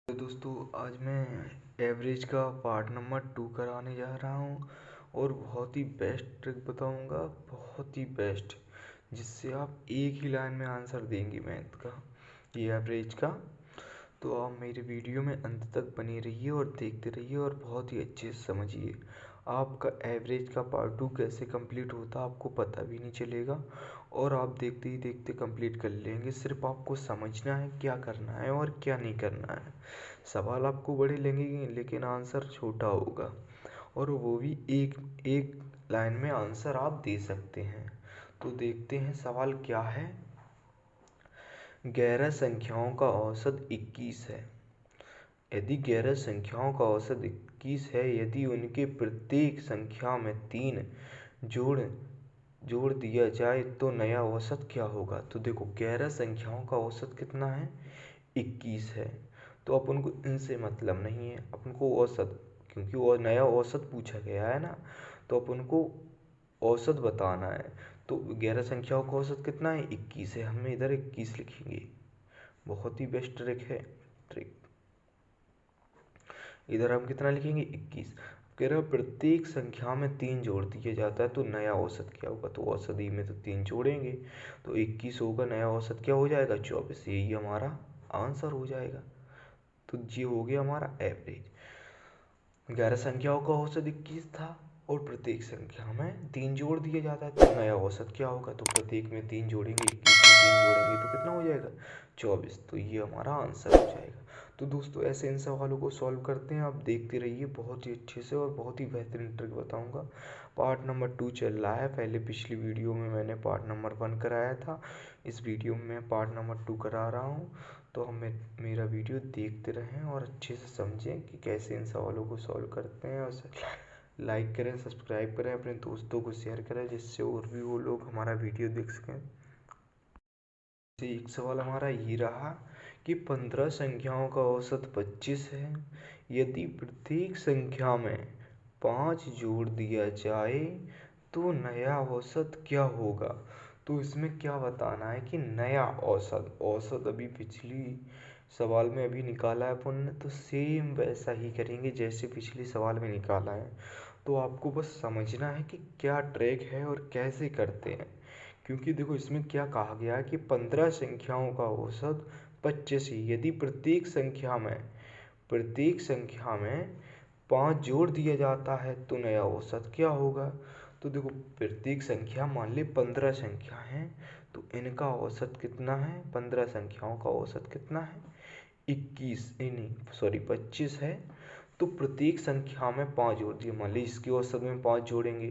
तो दोस्तों आज मैं एवरेज का पार्ट नंबर 2 कराने जा रहा हूँ और बहुत ही बेस्ट ट्रिक बताऊँगा, बहुत ही बेस्ट, जिससे आप एक ही लाइन में आंसर देंगे मैथ का, ये एवरेज का। तो आप मेरे वीडियो में अंत तक बने रहिए और देखते रहिए और बहुत ही अच्छे से समझिए। आपका एवरेज का पार्ट 2 कैसे कंप्लीट होता है आपको पता भी नहीं चलेगा और आप देखते ही देखते कंप्लीट कर लेंगे। सिर्फ आपको समझना है क्या करना है और क्या नहीं करना है। सवाल आपको बड़े लगेंगे लेकिन आंसर छोटा होगा और वो भी एक एक लाइन में आंसर आप दे सकते हैं। तो देखते हैं सवाल क्या है। 11 संख्याओं का औसत 21 है। यदि 11 संख्याओं का औसत 21 है, यदि उनके प्रत्येक संख्या में 3 जोड़ जोड़ दिया जाए तो नया औसत क्या होगा। तो देखो 11 संख्याओं का औसत कितना है, 21 है। तो अपन को इनसे मतलब नहीं है, अपन को औसत, क्योंकि वो नया औसत पूछा गया है ना, तो अपन को औसत बताना है। तो 11 संख्याओं का औसत कितना है, 21 है। हम इधर 21 लिखेंगे। बहुत ही बेस्ट ट्रिक है ट्रिक। इधर हम कितना लिखेंगे, 21। कह रहा प्रत्येक संख्या में 3 जोड़ दिया जाता है तो नया औसत क्या होगा। तो औसत ही में तो 3 जोड़ेंगे तो 21 होगा, नया औसत क्या हो जाएगा, 24। यही हमारा आंसर हो जाएगा। तो ये हो गया हमारा एवरेज। 11 संख्याओं का औसत 21 था और प्रत्येक संख्या में 3 जोड़ दिया जाता है तो नया औसत क्या होगा। तो प्रत्येक में 3 जोड़ेंगे, 21 में 3 जोड़ेंगे तो कितना हो जाएगा, 24। तो ये हमारा आंसर हो जाएगा। तो दोस्तों ऐसे इन सवालों को सॉल्व करते हैं, आप देखते रहिए, बहुत ही अच्छे से और बहुत ही बेहतरीन ट्रिक बताऊंगा। पार्ट नंबर 2 चल रहा है। पहले पिछली वीडियो में मैंने पार्ट नंबर 1 कराया था, इस वीडियो में मैं पार्ट नंबर 2 करा रहा हूँ। तो हम मेरा वीडियो देखते रहें और अच्छे से समझें कि कैसे इन सवालों को सॉल्व करते हैं। और लाइक करें, सब्सक्राइब करें, अपने दोस्तों को शेयर करें, जिससे और भी वो लोग हमारा वीडियो देख सकें। एक सवाल हमारा ये रहा कि 15 संख्याओं का औसत 25 है। यदि प्रत्येक संख्या में 5 जोड़ दिया जाए तो नया औसत क्या होगा। तो इसमें क्या बताना है कि नया औसत, औसत अभी पिछली सवाल में अभी निकाला है अपन ने, तो सेम वैसा ही करेंगे जैसे पिछले सवाल में निकाला है। तो आपको बस समझना है कि क्या ट्रिक है और कैसे करते हैं। क्योंकि देखो इसमें क्या कहा गया है कि 15 संख्याओं का औसत 25 है। यदि प्रत्येक संख्या में 5 जोड़ दिया जाता है तो नया औसत क्या होगा। तो देखो प्रत्येक संख्या, मान ली 15 संख्या है तो इनका औसत कितना है, 15 संख्याओं का औसत कितना है, 21 नहीं सॉरी 25 है। तो प्रत्येक संख्या में 5 जोड़ दिए, मान ली इसके औसत में 5 जोड़ेंगे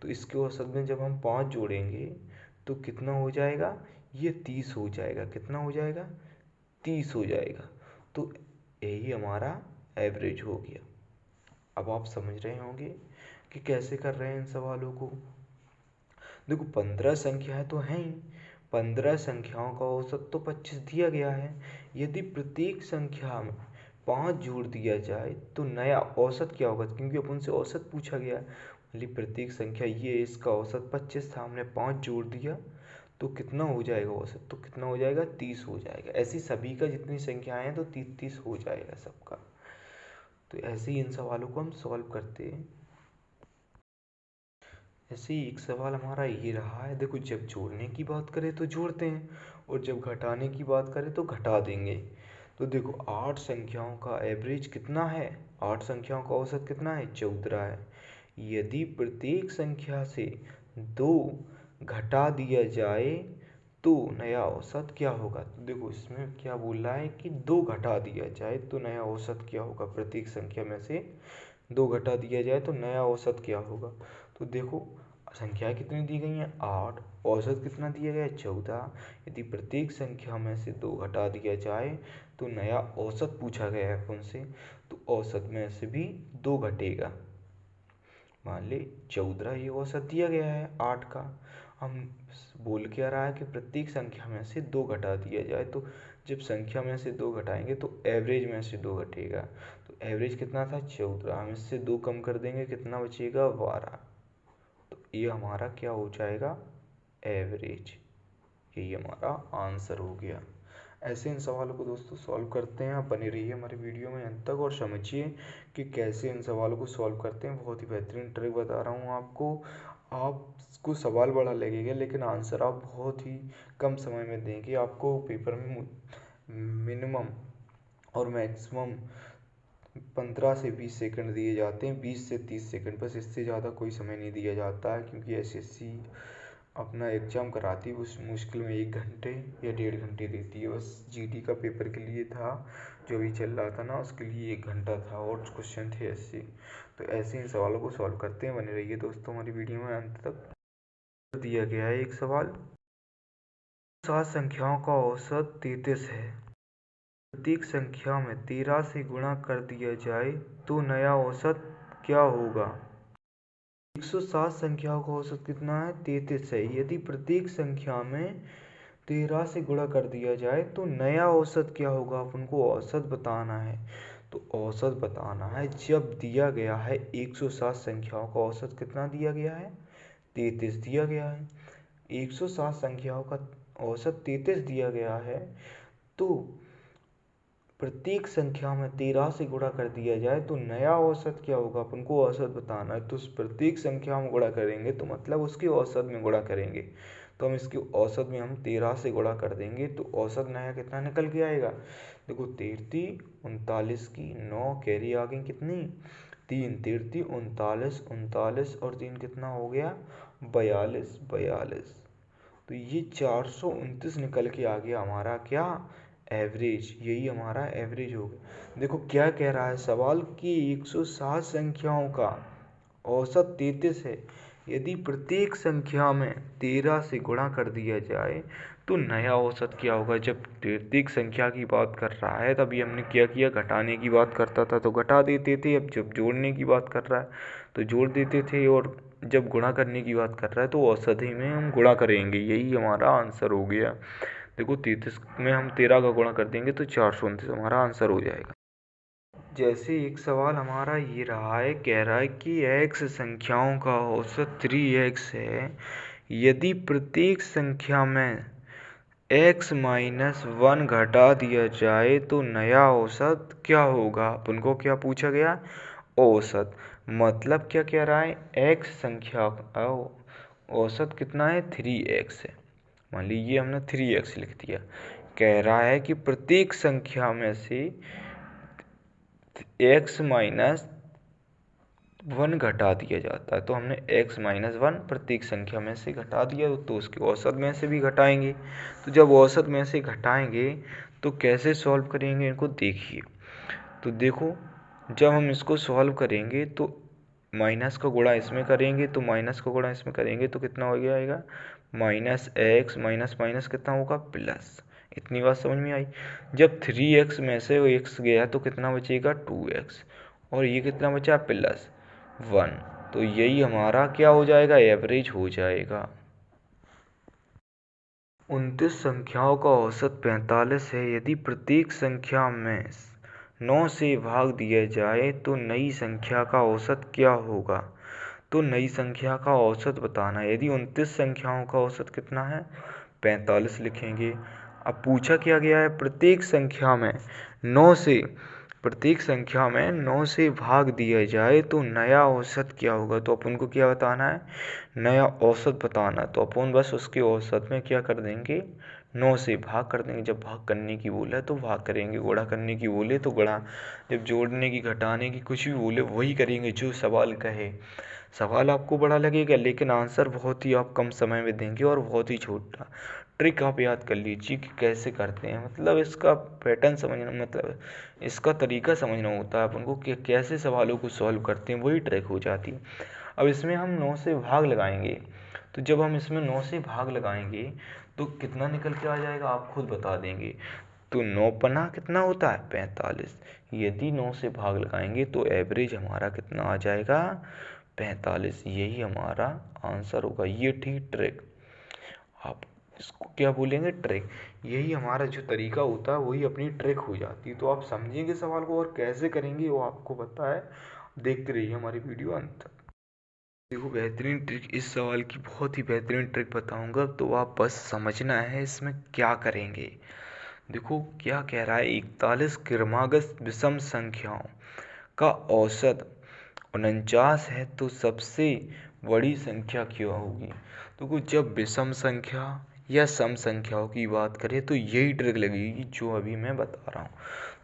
तो इसके औसत में जब हम 5 जोड़ेंगे तो कितना हो जाएगा, ये 30 हो जाएगा। कितना हो जाएगा, 30 हो जाएगा। तो यही हमारा एवरेज हो गया। अब आप समझ रहे होंगे कि कैसे कर रहे हैं इन सवालों को। देखो 15 संख्याएं तो हैं ही, 15 संख्याओं का औसत तो 25 दिया गया है। यदि प्रत्येक संख्या में 5 जोड़ दिया जाए तो नया औसत क्या होगा, क्योंकि अपन से औसत पूछा गया है। मतलब प्रत्येक संख्या, ये इसका औसत 25 था, हमने 5 जोड़ दिया तो कितना हो जाएगा औसत, तो कितना हो जाएगा, 30 हो जाएगा। ऐसी सभी का जितनी संख्याएं हैं तो 30 हो जाएगा सबका। तो ऐसे ही इन सवालों को हम सॉल्व करते हैं। ऐसे ही एक सवाल हमारा ये रहा है। देखो जब जोड़ने की बात करें तो जोड़ते हैं और जब घटाने की बात करें तो घटा देंगे। तो देखो 8 संख्याओं का एवरेज कितना है, 8 संख्याओं का औसत कितना है, 14 है। यदि प्रत्येक संख्या से 2 घटा दिया जाए तो नया औसत क्या होगा। तो देखो इसमें क्या बोल रहा है कि 2 घटा दिया जाए तो नया औसत क्या होगा। प्रत्येक संख्या में से 2 घटा दिया जाए तो नया औसत क्या होगा। तो देखो संख्याएं कितनी दी गई हैं, 8, औसत कितना दिया गया है, 14। यदि प्रत्येक संख्या में से 2 घटा दिया जाए तो नया औसत पूछा गया है उनसे, तो औसत में से भी 2 घटेगा। मान ले 14 ये औसत दिया गया है 8 का। हम बोल क्या रहा है कि प्रत्येक संख्या में से 2 घटा दिया जाए, तो जब संख्या में से 2 घटाएंगे तो एवरेज में से 2 घटेगा। तो एवरेज कितना था, 14, हम इससे 2 कम कर देंगे, कितना बचेगा, 12। तो ये हमारा क्या हो जाएगा, एवरेज। यही हमारा आंसर हो गया। ऐसे इन सवालों को दोस्तों सॉल्व करते हैं। आप बने रहिए हमारी वीडियो में अंत तक और समझिए कि कैसे इन सवालों को सॉल्व करते हैं। बहुत ही बेहतरीन ट्रिक बता रहा हूँ आपको। आपको सवाल बड़ा लगेगा लेकिन आंसर आप बहुत ही कम समय में देंगे। आपको पेपर में मिनिमम और मैक्सिमम 15 से 20 सेकंड दिए जाते हैं, 20 से 30 सेकंड, बस इससे ज़्यादा कोई समय नहीं दिया जाता है, क्योंकि एसएससी अपना एग्ज़ाम कराती है उस मुश्किल में 1 घंटे या 1.5 घंटे देती है। बस जीडी का पेपर के लिए था जो अभी चल रहा था ना, उसके लिए 1 घंटा था और क्वेश्चन थे ऐसे। तो ऐसे इन सवालों को सॉल्व करते हैं। बने रहिए दोस्तों हमारी वीडियो में अंत तक। दिया गया है एक सवाल, 7 संख्याओं का औसत 33 है। प्रत्येक संख्या में 13 से गुणा कर दिया जाए तो नया औसत क्या होगा। 107 संख्याओं का औसत कितना है, 33 है। यदि प्रत्येक संख्या में 13 से गुणा कर दिया जाए तो नया औसत क्या होगा। अपन को औसत बताना है। तो औसत बताना है, जब दिया गया है 107 संख्याओं का औसत कितना दिया गया है, 33 दिया गया है। 107 संख्याओं का औसत 33 दिया गया है, तो प्रत्येक संख्या में 13 से गुणा कर दिया जाए तो नया औसत क्या होगा। अपन को औसत बताना है, तो उस प्रत्येक संख्या में गुणा करेंगे तो मतलब उसके औसत में गुणा करेंगे। तो हम इसके औसत में हम 13 से गुणा कर देंगे तो औसत नया कितना निकल के आएगा। देखो 33 39 की 9 कैरी आ गई कितनी, 3 33 39 39 और 3 कितना हो गया, 42 42। तो ये 429 निकल के आ गया हमारा क्या, एवरेज। यही हमारा एवरेज होगा। देखो क्या कह रहा है सवाल कि 107 संख्याओं का औसत 33 है। यदि प्रत्येक संख्या में 13 से गुणा कर दिया जाए तो नया औसत क्या होगा। जब प्रत्येक संख्या की बात कर रहा है तभी हमने क्या किया, घटाने की बात करता था तो घटा देते थे। अब जब जोड़ने की बात कर रहा है तो जोड़ देते थे, और जब गुणा करने की बात कर रहा है तो औसत ही में हम गुणा करेंगे। यही हमारा आंसर हो गया। देखो 33 में हम 13 का गुणा कर देंगे तो 429 हमारा आंसर हो जाएगा। जैसे एक सवाल हमारा ये रहा है, कह रहा है कि x संख्याओं का औसत 3x है। यदि प्रत्येक संख्या में x माइनस 1 घटा दिया जाए तो नया औसत क्या होगा। अपन को क्या पूछा गया, औसत। मतलब क्या कह रहा है, x संख्या का औसत कितना है, 3x है। मान लीजिए हमने 3x लिख दिया। कह रहा है कि प्रत्येक संख्या में से x माइनस 1 घटा दिया जाता है, तो हमने x माइनस 1 प्रत्येक संख्या में से घटा दिया तो उसके औसत में से भी घटाएंगे। तो जब औसत में से घटाएंगे तो कैसे सॉल्व करेंगे इनको देखिए। तो देखो जब हम इसको सॉल्व करेंगे तो माइनस का गुणा इसमें करेंगे, तो माइनस का गुणा इसमें करेंगे तो कितना हो जाएगा, माइनस एक्स माइनस माइनस कितना होगा, प्लस। इतनी बात समझ में आई। जब 3x में से x गया तो कितना बचेगा, 2x, और ये कितना बचा, प्लस 1। तो यही हमारा क्या हो जाएगा, एवरेज हो जाएगा। 29 संख्याओं का औसत 45 है। यदि प्रत्येक संख्या में 9 से भाग दिया जाए तो नई संख्या का औसत क्या होगा। तो नई संख्या का औसत बताना है। यदि 29 संख्याओं का औसत कितना है, 45 लिखेंगे। अब पूछा क्या गया है, प्रत्येक संख्या में 9 से भाग दिया जाए तो नया औसत क्या होगा। तो अपन को क्या बताना है, नया औसत बताना है। तो अपन बस उसके औसत में क्या कर देंगे, 9 से भाग कर देंगे। जब भाग करने की बोला है तो भाग करेंगे, गुणा करने की बोले तो गुणा, जब जोड़ने की घटाने की कुछ भी बोले वही करेंगे जो सवाल कहे। सवाल आपको बड़ा लगेगा लेकिन आंसर बहुत ही आप कम समय में देंगे और बहुत ही छोटा। ट्रिक आप याद कर लीजिए कि कैसे करते हैं, मतलब इसका पैटर्न समझना, मतलब इसका तरीका समझना होता है अपन को कि कैसे सवालों को सॉल्व करते हैं, वही ट्रिक हो जाती है। अब इसमें हम 9 से भाग लगाएंगे, तो जब हम इसमें 9 से भाग लगाएंगे तो कितना निकल के आ जाएगा, आप खुद बता देंगे। तो 9 पन्ना कितना होता है, 45। यदि 9 से भाग लगाएंगे तो एवरेज हमारा कितना आ जाएगा, 45। यही हमारा आंसर होगा। ये थी ट्रिक, आप इसको क्या बोलेंगे, ट्रिक। यही हमारा जो तरीका होता है वही अपनी ट्रिक हो जाती है। तो आप समझेंगे सवाल को और कैसे करेंगे वो आपको पता है। देखते रहिए हमारी वीडियो अंत तक। देखो बेहतरीन ट्रिक, इस सवाल की बहुत ही बेहतरीन ट्रिक बताऊंगा, तो आप बस समझना है इसमें क्या करेंगे। देखो क्या कह रहा है, 41 क्रमागत विषम संख्याओं का औसत 49 है, तो सबसे बड़ी संख्या क्या होगी। तो कुछ जब विषम संख्या या सम संख्याओं की बात करें तो यही ट्रिक लगेगी जो अभी मैं बता रहा हूँ।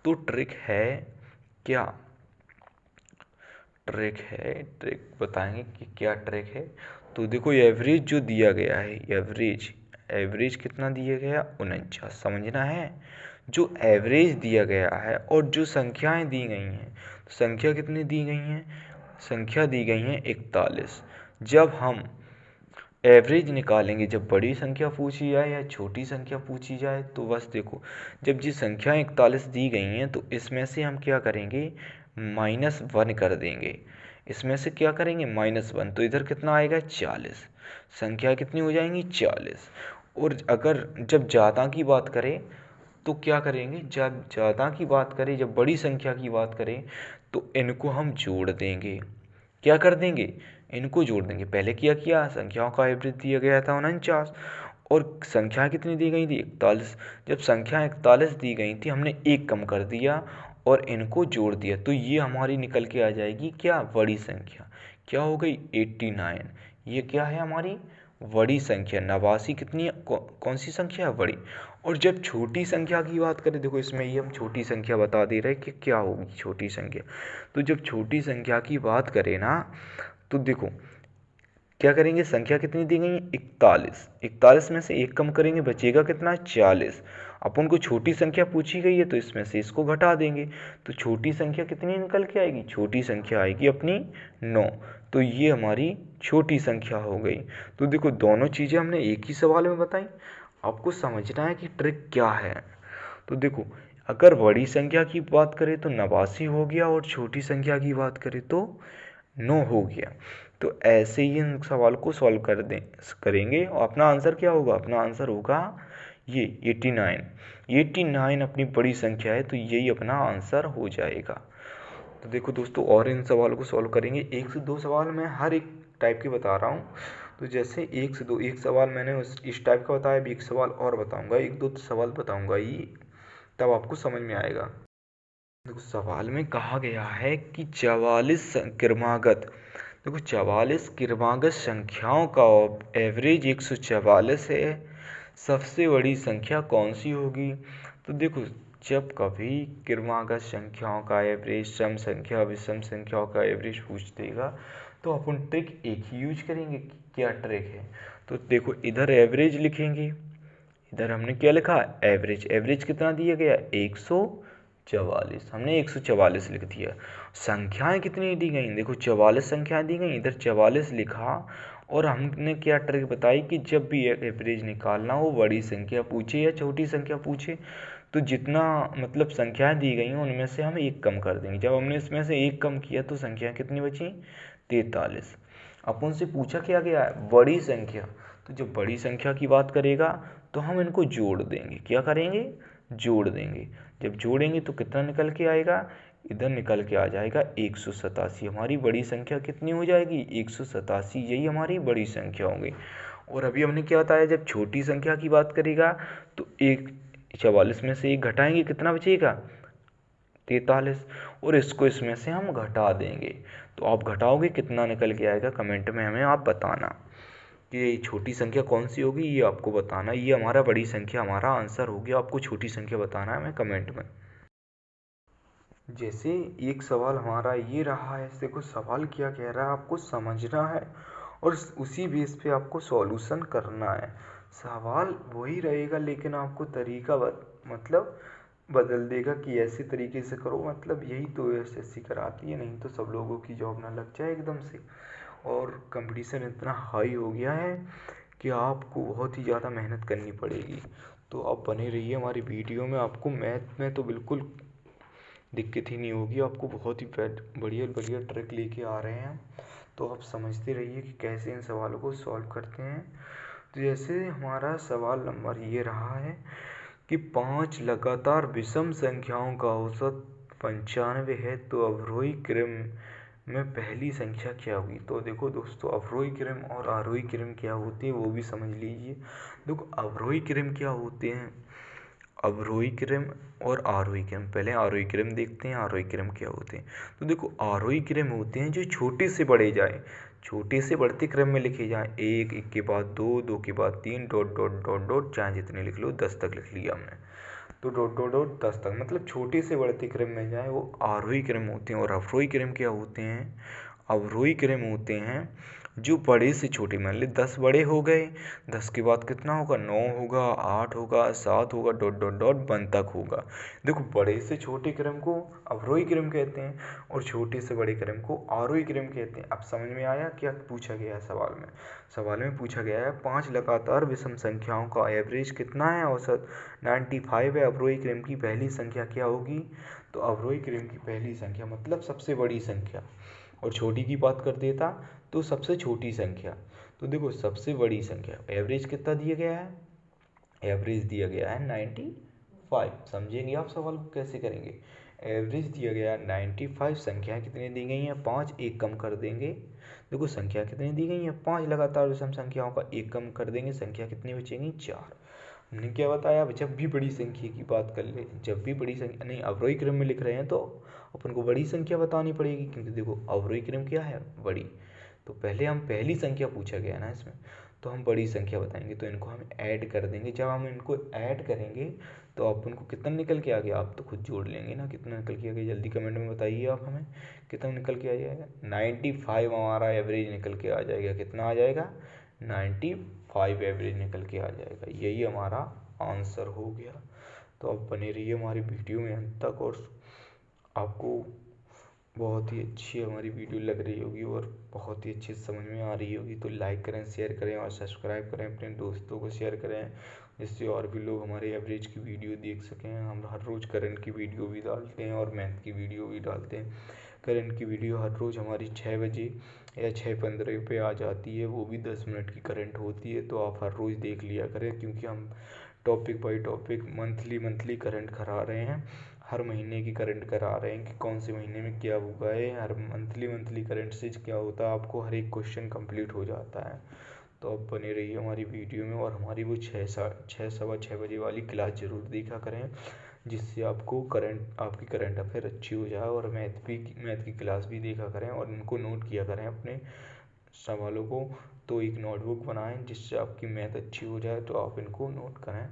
तो ट्रिक है क्या, ट्रिक बताएंगे कि क्या ट्रिक है। तो देखो एवरेज जो दिया गया है, एवरेज कितना दिया गया, 49 समझना है। जो एवरेज दिया गया है और जो संख्याएं दी गई हैं, तो संख्या कितनी दी गई हैं, संख्या दी गई हैं 41। जब हम एवरेज निकालेंगे, जब बड़ी संख्या पूछी जाए या छोटी संख्या पूछी जाए, तो बस देखो जब जी संख्या 41 दी गई हैं तो इसमें से हम क्या करेंगे, -1 कर देंगे। इसमें से क्या करेंगे, -1, तो इधर कितना आएगा 40। संख्या कितनी हो जाएंगी 40। और अगर जब ज़्यादा की बात करें तो क्या करेंगे, जब ज़्यादा की बात करें, जब बड़ी संख्या की बात करें तो इनको हम जोड़ देंगे। क्या कर देंगे, इनको जोड़ देंगे। पहले क्या किया, संख्याओं का एवरेज दिया गया था 49 और संख्या कितनी दी गई थी 41। जब संख्या 41 दी गई थी हमने एक कम कर दिया और इनको जोड़ दिया, तो ये हमारी निकल के आ जाएगी क्या, बड़ी संख्या। क्या हो गई 89। ये क्या है हमारी बड़ी संख्या। 89 कितनी है, कौन सी संख्या है, बड़ी। और जब छोटी संख्या की बात करें, देखो इसमें ये हम छोटी संख्या बता दे रहे हैं कि क्या होगी छोटी संख्या। तो जब छोटी संख्या की बात करें ना, तो देखो क्या करेंगे, संख्या कितनी दी गई है 41। 41 में से एक कम करेंगे, बचेगा कितना 40। अपन को छोटी संख्या पूछी गई है तो इसमें से इसको घटा देंगे, तो छोटी संख्या कितनी निकल के आएगी, छोटी संख्या आएगी अपनी 9। तो ये हमारी छोटी संख्या हो गई। तो देखो दोनों चीज़ें हमने एक ही सवाल में बताई। आपको समझना है कि ट्रिक क्या है। तो देखो अगर बड़ी संख्या की बात करें तो 89 हो गया और छोटी संख्या की बात करें तो 9 हो गया। तो ऐसे ही इन सवाल को सॉल्व करेंगे और अपना आंसर क्या होगा, अपना आंसर होगा ये 89। 89 अपनी बड़ी संख्या है तो यही अपना आंसर हो जाएगा। तो देखो दोस्तों और इन सवालों को सॉल्व करेंगे। 1 से 2 सवाल मैं हर एक टाइप के बता रहा हूँ। तो जैसे 1 से 2, एक सवाल मैंने इस टाइप का बताया, अभी एक सवाल और बताऊँगा, 1-2 सवाल बताऊँगा ये, तब आपको समझ में आएगा। देखो सवाल में कहा गया है कि 44 क्रमागत, देखो 44 क्रमागत संख्याओं का एवरेज 144 है, सबसे बड़ी संख्या कौन सी होगी। तो देखो जब कभी क्रमागत संख्याओं का एवरेज, सम संख्या विषम संख्याओं का एवरेज पूछ देगा तो अपन ट्रिक एक ही यूज करेंगे। क्या ट्रिक है, तो देखो इधर एवरेज लिखेंगे, इधर हमने क्या लिखा, एवरेज। एवरेज कितना दिया गया 144, हमने 144 लिख दिया। संख्याएं कितनी दी गई, देखो 44 संख्याएं दी गई, इधर 44 लिखा। और हमने क्या ट्रिक बताई कि जब भी एवरेज निकालना हो, बड़ी संख्या पूछे या छोटी संख्या पूछे, तो जितना मतलब संख्याएं दी गई हैं उनमें से हम एक कम कर देंगे। जब हमने इसमें से एक कम किया तो संख्या कितनी बची 43। अपन से पूछा क्या गया है, बड़ी संख्या। तो जब बड़ी संख्या की बात करेगा तो हम इनको जोड़ देंगे। क्या करेंगे, जोड़ देंगे। जब जोड़ेंगे तो कितना निकल के आएगा, इधर निकल के आ जाएगा 187। हमारी बड़ी संख्या कितनी हो जाएगी 187, यही हमारी बड़ी संख्या होगी। और अभी हमने क्या बताया, जब छोटी संख्या की बात करेगा तो 144 में से एक घटाएंगे, कितना बचेगा 43, और इसको इसमें से हम घटा देंगे। तो आप घटाओगे कितना निकल के आएगा, कमेंट में हमें आप बताना कि ये छोटी संख्या कौन सी होगी, ये आपको बताना। ये हमारा बड़ी संख्या हमारा आंसर हो गया, आपको छोटी संख्या बताना है हमें कमेंट में। जैसे एक सवाल हमारा ये रहा है, देखो सवाल क्या कह रहा है आपको समझना है और उसी बेस पे आपको सॉल्यूशन करना है। सवाल वही रहेगा लेकिन आपको तरीका मतलब बदल देगा कि ऐसे तरीके से करो, मतलब यही तो एसएससी कराती है, नहीं तो सब लोगों की जॉब ना लग जाए एकदम से। और कंपटीशन इतना हाई हो गया है कि आपको बहुत ही ज़्यादा मेहनत करनी पड़ेगी। तो आप बने रहिए हमारी वीडियो में, आपको मैथ में तो बिल्कुल दिक्कत ही नहीं होगी, आपको बहुत ही बढ़िया बढ़िया ट्रिक लेके आ रहे हैं। तो आप समझते रहिए कि कैसे इन सवालों को सॉल्व करते हैं। तो जैसे हमारा सवाल नंबर ये रहा है कि 5 लगातार विषम संख्याओं का औसत 95 है, तो अवरोही क्रम में पहली संख्या क्या होगी। तो देखो दोस्तों अवरोही क्रम और आरोही क्रम क्या होते हैं वो भी समझ लीजिए। देखो अवरोही क्रम क्या होते हैं, अवरोही क्रम और आरोही क्रम। पहले आरोही क्रम देखते हैं, आरोही क्रम क्या होते हैं। तो देखो आरोही क्रम होते हैं जो छोटे से बड़े जाए, छोटे से बढ़ते क्रम में लिखे जाए, एक, एक के बाद दो, दो के बाद तीन, डॉट डॉट डॉट डॉट, चाहे जितने लिख लो, 10 तक लिख लिया हमने, तो डॉट डॉट डॉट 10 तक, मतलब छोटे से बढ़ते क्रम में जाए, वो आरोही क्रम होते हैं। और अवरोही क्रम क्या होते हैं? अवरोही क्रम होते हैं जो बड़े से छोटे, मान ली 10 बड़े हो गए, 10 के बाद कितना होगा? 9 होगा, 8 होगा, 7 होगा, डॉट डॉट डॉट 1 तक होगा। देखो बड़े से छोटे क्रम को अवरोही क्रम कहते हैं और छोटे से बड़े क्रम को आरोही क्रम कहते हैं। अब समझ में आया क्या पूछा गया है सवाल में? सवाल में पूछा गया है 5 लगातार विषम संख्याओं का एवरेज कितना है? औसत 95 है। अवरोही क्रम की पहली संख्या क्या होगी? तो अवरोही क्रम की पहली संख्या मतलब सबसे बड़ी संख्या, और छोटी की बात कर देता तो सबसे छोटी संख्या। तो देखो सबसे बड़ी संख्या, एवरेज कितना दिया गया है? एवरेज दिया गया है 95। समझेंगे आप सवाल को कैसे करेंगे? एवरेज दिया गया है 95, संख्याएं कितनी दी गई हैं? 5, एक कम कर देंगे। देखो संख्या कितनी दी गई है? 5 लगातार विषम संख्याओं का एक कम कर देंगे, संख्या कितनी बचेंगी? 4। हमने क्या बताया? अब जब भी बड़ी संख्या की बात कर ले, जब भी बड़ी संख्या नहीं अवरोही क्रम में लिख रहे हैं तो अपन को बड़ी संख्या बतानी पड़ेगी, क्योंकि देखो अवरोही क्रम क्या है? बड़ी। तो पहले हम पहली संख्या पूछा गया ना इसमें, तो हम बड़ी संख्या बताएंगे, तो इनको हम ऐड कर देंगे। जब हम इनको ऐड करेंगे तो अपन को कितना निकल के आ गया? आप तो खुद जोड़ लेंगे ना, कितना निकल के आ गया? जल्दी कमेंट में बताइए आप हमें कितना निकल के आ जाएगा। 95 हमारा एवरेज निकल के आ जाएगा। कितना आ जाएगा? 95 एवरेज निकल के आ जाएगा। यही हमारा आंसर हो गया। तो आप बने रहिए हमारी वीडियो में अंत तक, और आपको बहुत ही अच्छी हमारी वीडियो लग रही होगी और बहुत ही अच्छी समझ में आ रही होगी। तो लाइक करें, शेयर करें और सब्सक्राइब करें, अपने दोस्तों को शेयर करें, जिससे और भी लोग हमारे एवरेज की वीडियो देख सकें। हम हर रोज़ करंट की वीडियो भी डालते हैं और मैथ की वीडियो भी डालते हैं। करंट की वीडियो हर रोज़ हमारी 6 बजे या 6:15 पे आ जाती है, वो भी 10 मिनट की करंट होती है। तो आप हर रोज़ देख लिया करें, क्योंकि हम topic by topic monthly current करा रहे हैं। हर महीने की करंट करा रहे हैं कि कौन से महीने में क्या हुआ है। हर मंथली करंट से क्या होता है, आपको हर एक क्वेश्चन कंप्लीट हो जाता है। तो आप बने रहिए हमारी वीडियो में, और हमारी वो 6 सवा 6 बजे वाली क्लास ज़रूर देखा करें, जिससे आपको आपकी करंट अफेयर अच्छी हो जाए। और मैथ की क्लास भी देखा करें और इनको नोट किया करें अपने सवालों को। तो एक नोटबुक बनाएं जिससे आपकी मैथ अच्छी हो जाए, तो आप इनको नोट करें।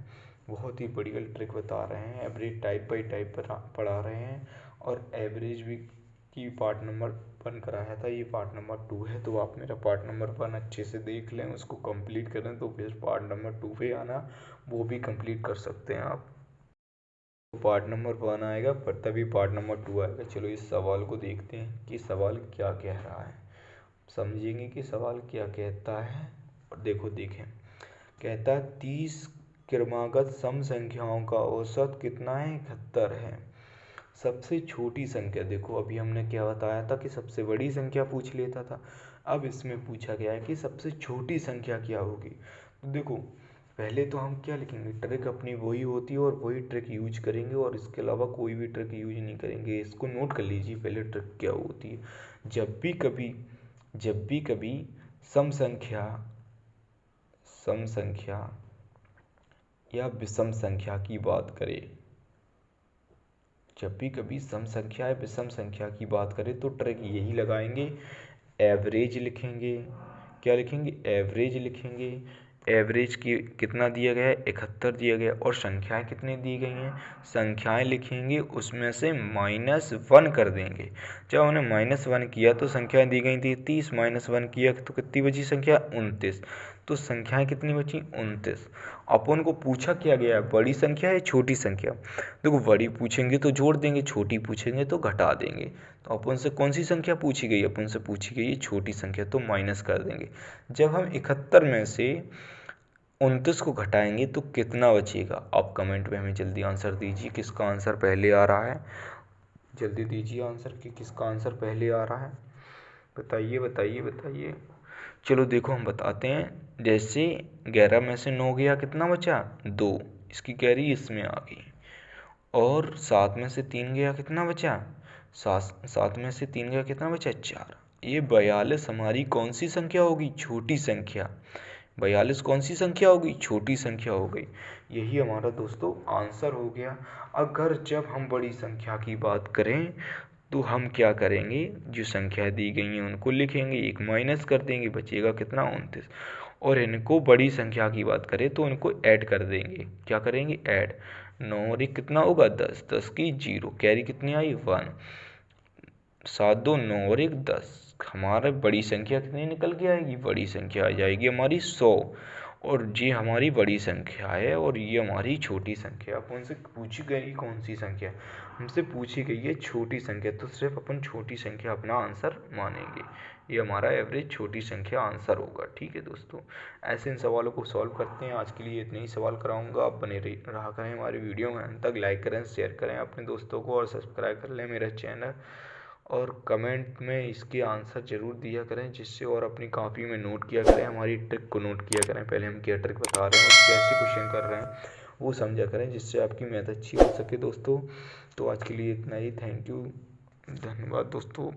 बहुत ही बढ़िया ट्रिक बता रहे हैं, एवरेज टाइप बाय टाइप पढ़ा रहे हैं, और एवरेज भी की पार्ट नंबर 1 कराया था, ये पार्ट नंबर 2 है। तो आप मेरा पार्ट नंबर 1 अच्छे से देख लें, उसको कंप्लीट करें, तो फिर पार्ट नंबर 2 पे आना, वो भी कंप्लीट कर सकते हैं आप। तो पार्ट नंबर 1 आएगा पर तभी पार्ट नंबर 2 आएगा। चलो इस सवाल को देखते हैं कि सवाल क्या कह रहा है, समझेंगे कि सवाल क्या कहता है। और देखें, कहता है 30 क्रमागत सम संख्याओं का औसत कितना है? 71 है। सबसे छोटी संख्या, देखो अभी हमने क्या बताया था कि सबसे बड़ी संख्या पूछ लेता था, अब इसमें पूछा गया है कि सबसे छोटी संख्या क्या होगी। तो देखो पहले तो हम क्या लिखेंगे, ट्रिक अपनी वही होती है और वही ट्रिक यूज करेंगे, और इसके अलावा कोई भी ट्रिक यूज नहीं करेंगे। इसको नोट कर लीजिए पहले ट्रिक क्या होती है। जब भी कभी सम संख्या या विषम संख्या की बात करें, जब भी कभी सम संख्या या विषम संख्या की बात करें तो ट्रिक यही लगाएंगे, एवरेज लिखेंगे। क्या लिखेंगे? एवरेज लिखेंगे। एवरेज की कितना दिया गया है? 71 दिया गया, और संख्याएं कितनी दी गई हैं? संख्याएं लिखेंगे, उसमें से -1 कर देंगे। जब हमने -1 किया तो संख्याएं दी गई थी 30, -1 किया तो कितनी बची संख्या? 29। तो संख्याएं कितनी बची? 29। अपन को पूछा क्या गया है, बड़ी संख्या या छोटी संख्या? देखो बड़ी पूछेंगे तो जोड़ देंगे, छोटी पूछेंगे तो घटा देंगे। तो अपन से कौन सी संख्या पूछी गई? अपन से पूछी गई है छोटी संख्या, तो माइनस कर देंगे। जब हम 71 में से 29 को घटाएंगे तो कितना बचेगा? आप कमेंट में हमें जल्दी आंसर दीजिए, किसका आंसर पहले आ रहा है। जल्दी दीजिए आंसर कि किसका आंसर पहले आ रहा है। बताइए बताइए बताइए। चलो देखो हम बताते हैं। जैसे 11 में से 9 गया, कितना बचा? 2, इसकी कैरी इसमें आ गई। और 7 में से 3 गया, कितना बचा? 7 में से 3 गया, कितना बचा? 4। ये 42 हमारी कौन सी संख्या होगी? छोटी संख्या। 42 कौन सी संख्या हो गई? छोटी संख्या हो गई। यही हमारा दोस्तों आंसर हो गया। अगर जब हम बड़ी संख्या की बात करें तो हम क्या करेंगे, जो संख्या दी गई हैं उनको लिखेंगे, एक माइनस कर देंगे, बचेगा कितना? 29। और इनको बड़ी संख्या की बात करें तो इनको ऐड कर देंगे। क्या करेंगे? ऐड। 9 और 1 कितना होगा? 10, 10 की 0, कैरी कितनी आई? 1, 7 2 9 और 1 10। हमारा बड़ी संख्या कितनी निकल के आएगी? बड़ी संख्या आ जाएगी हमारी 100। और ये हमारी बड़ी संख्या है और ये हमारी छोटी संख्या। अब उनसे पूछी गई कौन सी संख्या? हमसे पूछी गई है छोटी संख्या, तो सिर्फ अपन छोटी संख्या अपना आंसर मानेंगे। ये हमारा एवरेज छोटी संख्या आंसर होगा। ठीक है दोस्तों, ऐसे इन सवालों को सॉल्व करते हैं। आज के लिए इतने ही सवाल कराऊंगा। आप बने रहा करें हमारी वीडियो में अंत तक। लाइक करें, शेयर करें अपने दोस्तों को और सब्सक्राइब कर लें मेरा चैनल। और कमेंट में इसके आंसर ज़रूर दिया करें, जिससे और अपनी कॉपी में नोट किया करें, हमारी ट्रिक को नोट किया करें। पहले हम क्या ट्रिक बता रहे हैं और कैसे क्वेश्चन कर रहे हैं वो समझा करें, जिससे आपकी मैथ अच्छी हो सके दोस्तों। तो आज के लिए इतना ही। थैंक यू, धन्यवाद दोस्तों।